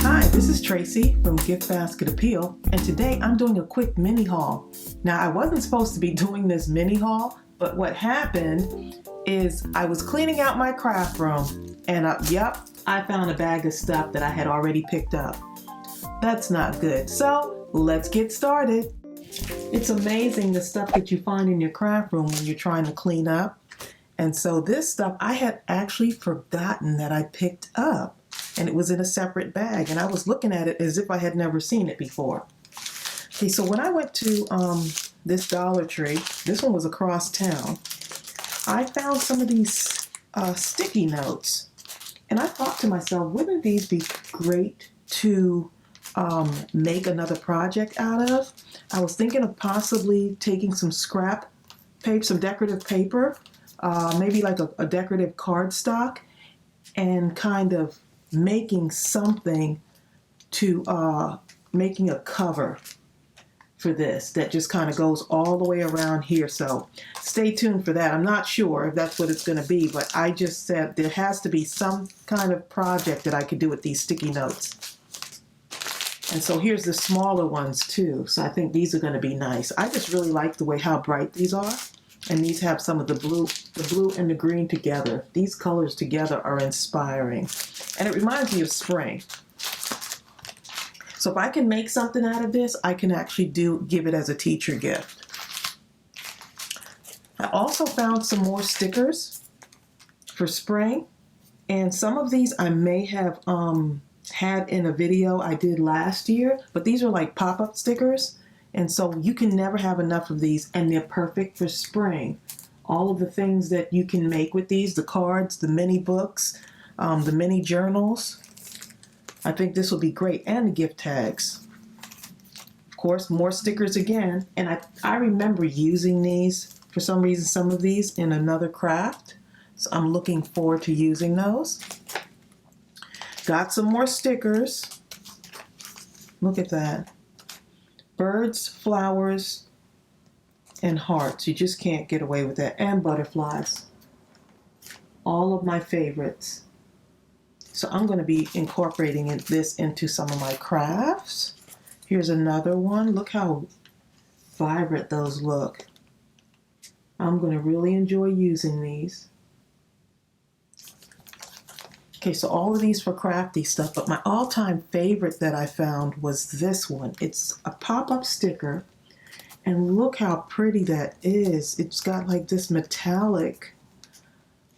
Hi, this is Tracey from GiftBasketAppeal, and today I'm doing a quick mini haul. Now, I wasn't supposed to be doing this mini haul, but what happened is I was cleaning out my craft room, and I found a bag of stuff that I had already picked up. That's not good, so let's get started. It's amazing the stuff that you find in your craft room when you're trying to clean up. And so this stuff I had actually forgotten that I picked up, and it was in a separate bag, and I was looking at it as if I had never seen it before. Okay, so when I went to this Dollar Tree, this one was across town, I found some of these sticky notes, and I thought to myself, wouldn't these be great to make another project out of? I was thinking of possibly taking some scrap paper, some decorative paper, maybe like a decorative cardstock, and kind of making something to making a cover for this that just kind of goes all the way around here. So stay tuned for that. I'm not sure if that's what it's going to be, but I just said there has to be some kind of project that I could do with these sticky notes. And so here's the smaller ones too. So I think these are going to be nice. I just really like the way how bright these are. And these have some of the blue and the green together. These colors together are inspiring. And it reminds me of spring. So if I can make something out of this, I can actually give it as a teacher gift. I also found some more stickers for spring. And some of these I may have had in a video I did last year, but these are like pop-up stickers. And so you can never have enough of these, and they're perfect for spring. All of the things that you can make with these, the cards, the mini books, the mini journals. I think this will be great, and the gift tags. Of course, more stickers again. And I remember using these, for some reason, some of these in another craft. So I'm looking forward to using those. Got some more stickers. Look at that. Birds, flowers, and hearts. You just can't get away with that. And butterflies. All of my favorites. So I'm going to be incorporating this into some of my crafts. Here's another one. Look how vibrant those look. I'm going to really enjoy using these. Okay, so all of these for crafty stuff, but my all-time favorite that I found was this one. It's a pop-up sticker, and look how pretty that is. It's got like this metallic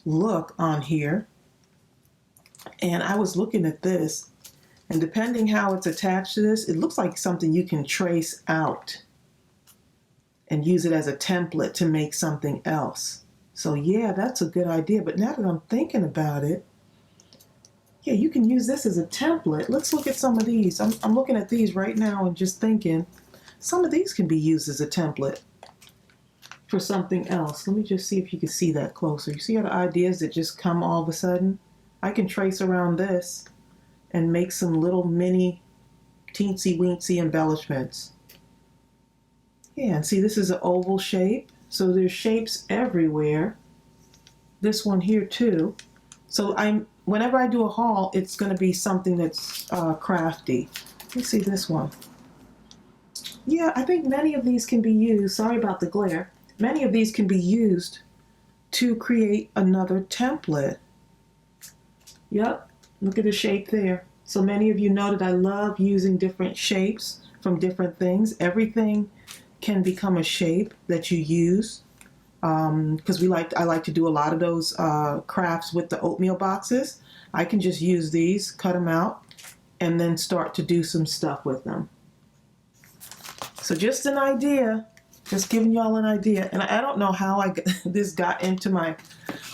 look on here, and I was looking at this, and depending how it's attached to this, it looks like something you can trace out and use it as a template to make something else. So yeah, that's a good idea, but now that I'm thinking about it, yeah, you can use this as a template. Let's look at some of these. I'm looking at these right now and just thinking, some of these can be used as a template for something else. Let me just see if you can see that closer. You see how the ideas that just come all of a sudden? I can trace around this and make some little mini teensy-weensy embellishments. Yeah, and see, this is an oval shape. So there's shapes everywhere. This one here too. So whenever I do a haul, it's going to be something that's crafty. Let me see this one. Yeah, I think many of these can be used. Sorry about the glare. Many of these can be used to create another template. Yep, look at the shape there. So many of you know that I love using different shapes from different things. Everything can become a shape that you use. Because I like to do a lot of those crafts with the oatmeal boxes. I can just use these, cut them out, and then start to do some stuff with them. So just an idea, just giving y'all an idea. And I don't know how this got into my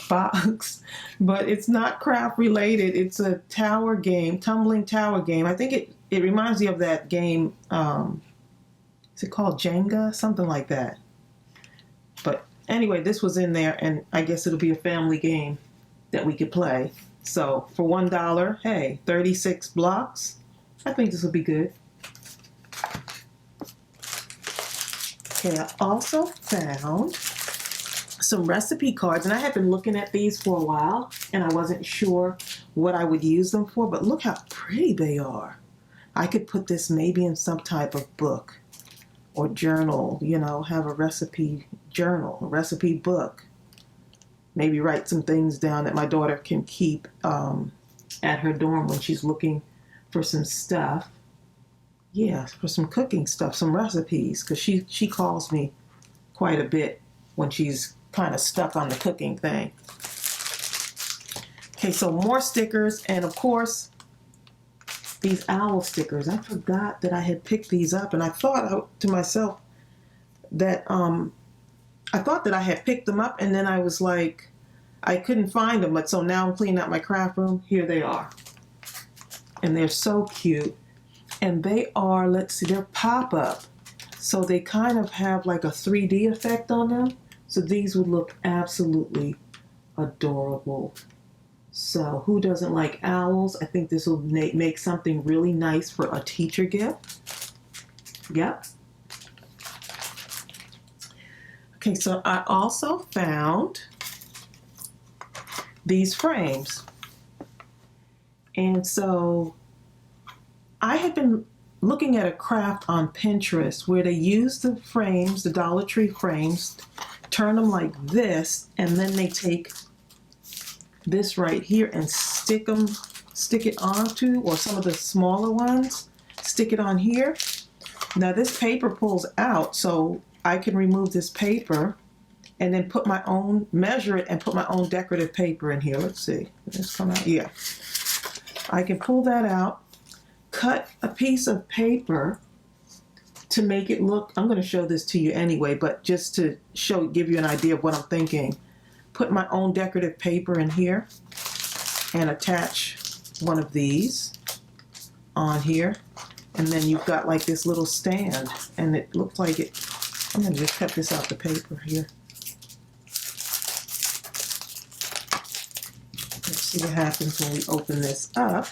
box, but it's not craft related. It's a tower game, tumbling tower game. I think it reminds me of that game, is it called Jenga? Something like that. But anyway, this was in there, and I guess it'll be a family game that we could play. So for $1, hey, 36 blocks. I think this will be good. Okay, I also found some recipe cards, and I had been looking at these for a while, and I wasn't sure what I would use them for, but look how pretty they are. I could put this maybe in some type of book or journal, you know, have a recipe journal, a recipe book. Maybe write some things down that my daughter can keep at her dorm when she's looking for some stuff. Yeah, for some cooking stuff, some recipes, because she calls me quite a bit when she's kind of stuck on the cooking thing. Okay, so more stickers, and of course, these owl stickers. I forgot that I had picked these up, and I thought to myself that I thought that I had picked them up, and then I was like, I couldn't find them. But so now I'm cleaning out my craft room. Here they are, and they're so cute. And they are, let's see, they're pop-up, so they kind of have like a 3D effect on them. So these would look absolutely adorable. So who doesn't like owls? I think this will make something really nice for a teacher gift. Yep. Okay, so I also found these frames. And so I had been looking at a craft on Pinterest where they use the frames, the Dollar Tree frames, turn them like this, and then they take this right here and stick it onto, or some of the smaller ones, stick it on here. Now this paper pulls out, so I can remove this paper and then put my own, measure it and put my own decorative paper in here. Let's see, did this come out? Yeah. I can pull that out, cut a piece of paper to make it look, I'm going to show this to you anyway, but just to give you an idea of what I'm thinking. Put my own decorative paper in here and attach one of these on here. And then you've got like this little stand, and it looks like it, I'm going to just cut this out the paper here. Let's see what happens when we open this up.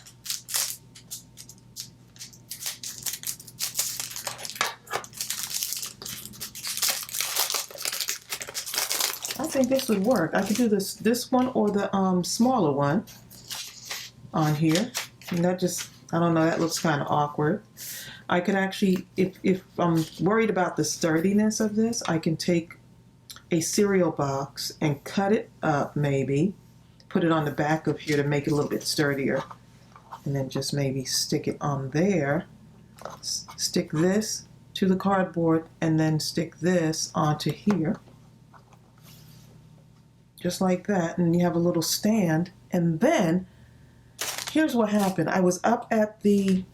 I think this would work. I could do this one or the smaller one on here. And that just, I don't know, that looks kind of awkward. I could actually, if I'm worried about the sturdiness of this, I can take a cereal box and cut it up maybe, put it on the back of here to make it a little bit sturdier, and then just maybe stick it on there. Stick this to the cardboard and then stick this onto here. Just like that, and you have a little stand. And then here's what happened. I was up at the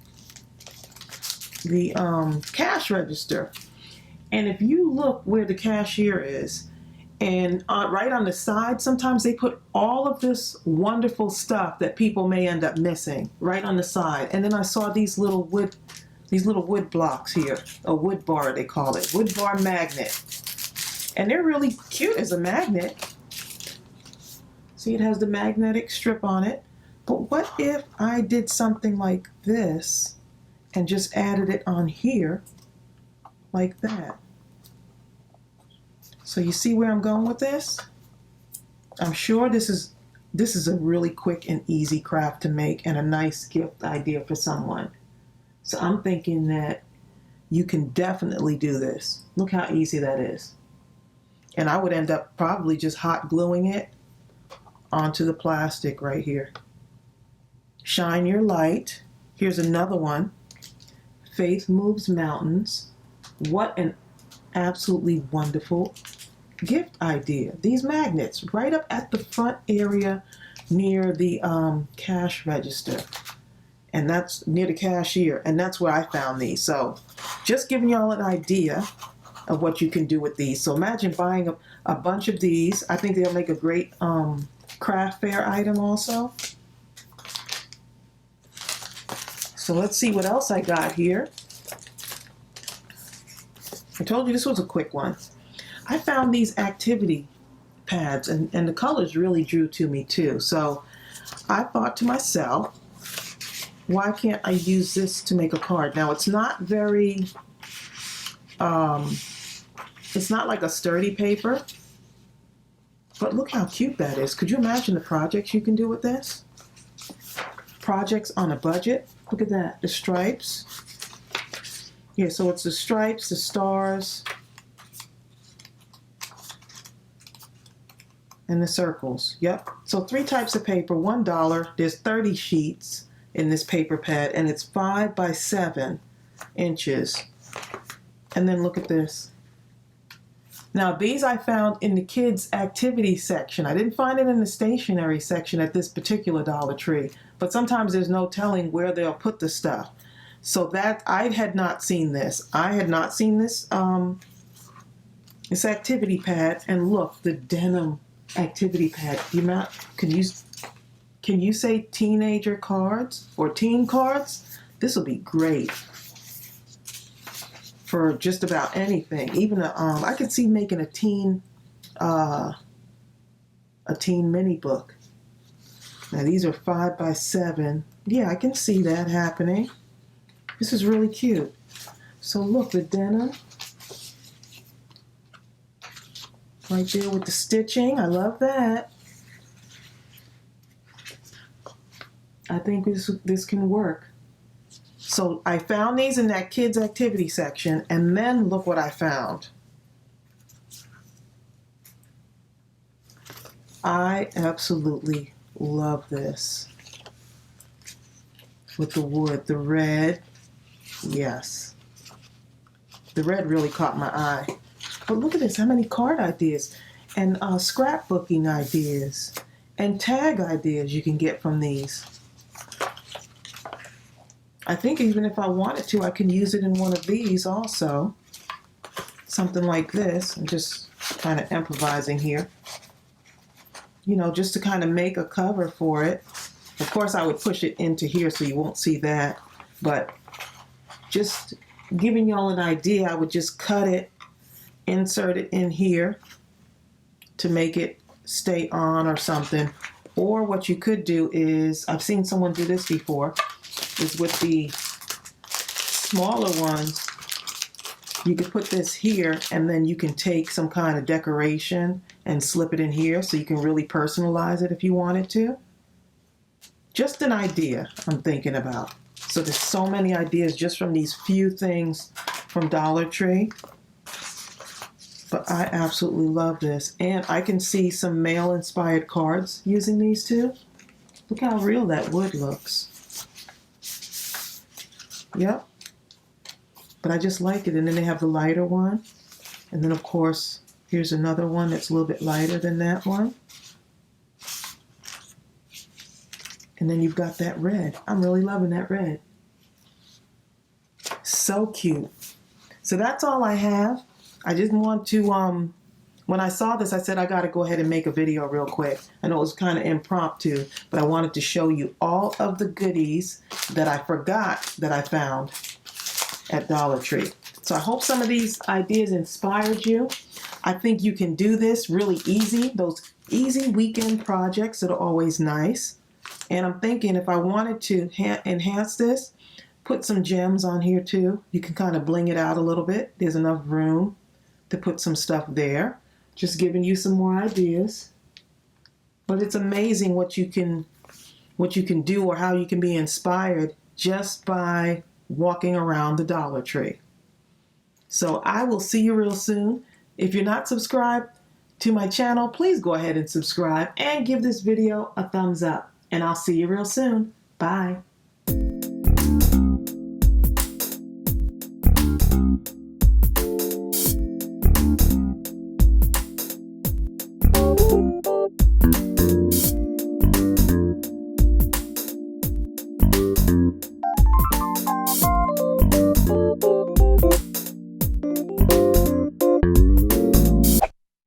cash register, and if you look where the cashier is, and right on the side, sometimes they put all of this wonderful stuff that people may end up missing right on the side. And then I saw these little wood blocks here, a wood bar they call it, wood bar magnet, and they're really cute as a magnet. See, it has the magnetic strip on it. But what if I did something like this and just added it on here like that? So you see where I'm going with this? I'm sure this is a really quick and easy craft to make and a nice gift idea for someone. So I'm thinking that you can definitely do this. Look how easy that is. And I would end up probably just hot gluing it onto the plastic right here. Shine your light. Here's another one. Faith moves mountains. What an absolutely wonderful gift idea. These magnets right up at the front area near the cash register. And that's near the cashier. And that's where I found these. So just giving y'all an idea of what you can do with these. So imagine buying a bunch of these. I think they'll make a great craft fair item also. So let's see what else I got here. I told you this was a quick one. I found these activity pads, and the colors really drew to me too. So I thought to myself, why can't I use this to make a card? Now it's not very, it's not like a sturdy paper, but look how cute that is. Could you imagine the projects you can do with this? Projects on a budget. Look at that, the stripes. Yeah, so it's the stripes, the stars, and the circles. Yep. So 3 types of paper, $1. There's 30 sheets in this paper pad, and it's 5 by 7 inches. And then look at this. Now these I found in the kids' activity section. I didn't find it in the stationery section at this particular Dollar Tree, but sometimes there's no telling where they'll put the stuff. So that, I had not seen this. I had not seen this, this activity pad. And look, the denim activity pad. Can you say teenager cards or teen cards? This will be great for just about anything. Even I could see making a teen mini book. Now these are 5 by 7. Yeah, I can see that happening. This is really cute. So look, the denim right there with the stitching. I love that. I think this can work. So I found these in that kids activity section, and then look what I found. I absolutely love this. With the wood, the red, yes. The red really caught my eye. But look at this, how many card ideas and scrapbooking ideas and tag ideas you can get from these. I think even if I wanted to, I can use it in one of these also. Something like this. I'm just kind of improvising here. You know, just to kind of make a cover for it. Of course, I would push it into here so you won't see that. But just giving y'all an idea, I would just cut it, insert it in here to make it stay on or something. Or what you could do is, I've seen someone do this before, is with the smaller ones, you could put this here and then you can take some kind of decoration and slip it in here so you can really personalize it if you wanted to. Just an idea I'm thinking about. So there's so many ideas just from these few things from Dollar Tree. But I absolutely love this. And I can see some male-inspired cards using these too. Look how real that wood looks. Yep. But I just like it. And then they have the lighter one. And then, of course, here's another one that's a little bit lighter than that one. And then you've got that red. I'm really loving that red. So cute. So that's all I have. I just want to, when I saw this, I said I got to go ahead and make a video real quick. I know it was kind of impromptu, but I wanted to show you all of the goodies that I forgot that I found at Dollar Tree. So I hope some of these ideas inspired you. I think you can do this really easy. Those easy weekend projects that are always nice. And I'm thinking if I wanted to enhance this, put some gems on here too. You can kind of bling it out a little bit. There's enough room to put some stuff there. Just giving you some more ideas. But it's amazing what you can do or how you can be inspired just by walking around the Dollar Tree. So I will see you real soon. If you're not subscribed to my channel, please go ahead and subscribe and give this video a thumbs up. And I'll see you real soon. Bye.